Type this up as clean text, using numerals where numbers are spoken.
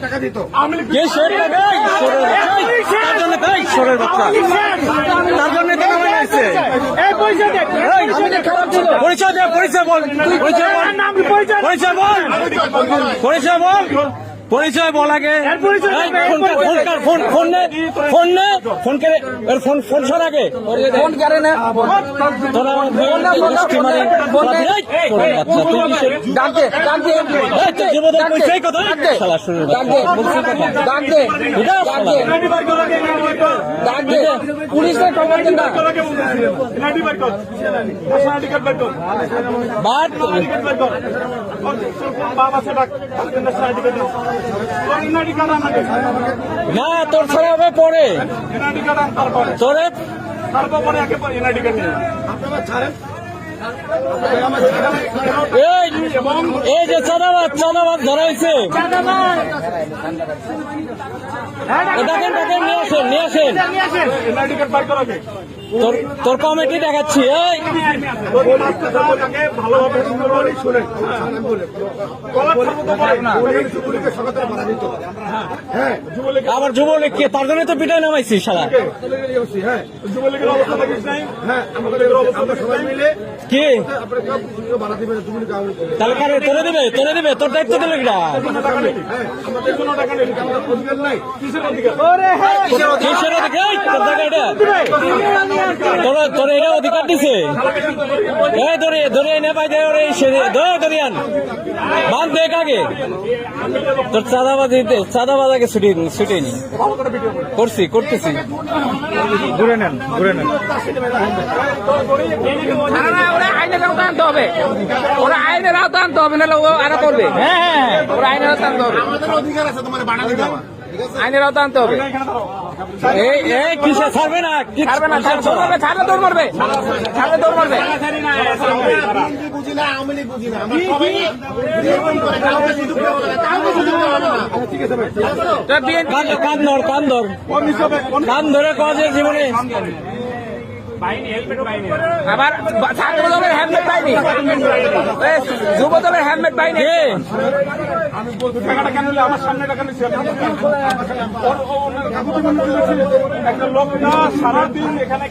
টাকা দিত। কে সরে তার জন্য তাই সরের বাচ্চা তার জন্য তো নামাই আসছে। পরিচয় দে, পরিচয় বল, পরিচয় বল, পরিচয় বল, পরিচয় বল, পরিচয় বল আগে। ফোন ফোন নে, ফোন নে, ফোন করে ফোন ফোন সর আগে ফোন করে না তোরা ডাকতে ডাকতে জীবনের পরিচয় কথা শালা শুরু ডাকতে ডাকতে পুলিশের খবর দেন না বাদ না তোর ছাড়া হবে পরে তোরে এই যে চাঁদাবাদ চাঁদাবাদ ধরাইছে দেখেন দেখেন নিয়ে আসেন নিয়ে আসেন তোর কমিটি দেখাচ্ছি। আবার যুবলীগ কে তার জন্য তো পিটাই নামাইছি সারা কি তাহলে কারে তোরে দিবে তোরে দিবে তোর দায়িত্ব দিলে কিসের অধিকার তোর জায়গা এটা তোর এটা অধিকার দিছে ধরে এনে পাই দরিয়ান বান দেখ আগে তোর চাঁদাবাজ আগে ছুটেনি করছি করতেছি ঘুরে নেন ঘুরে নেন আইনের আওতা আনতে হবে ওরা আইনের আওতা আনতে হবে নাহলে আরো করবে। হ্যাঁ ওরা আইনের আওতা আনতে হবে আইনের আওতা আনতে হবে। এই কিসে ছাড়বে না ছাড়বে না ছাড়লে দৌড় মারবে ছাড়লে দৌড় মারবে কান ধরে কজের জীবনে আবার ছাত্র দলের হেলমেট পাইনি যুব দলের হেলমেট পাইনি আমি বলতে টাকাটা কেন নিলে আমার সামনে টাকা নিচ্ছে একটা লোক না সারাদিন এখানে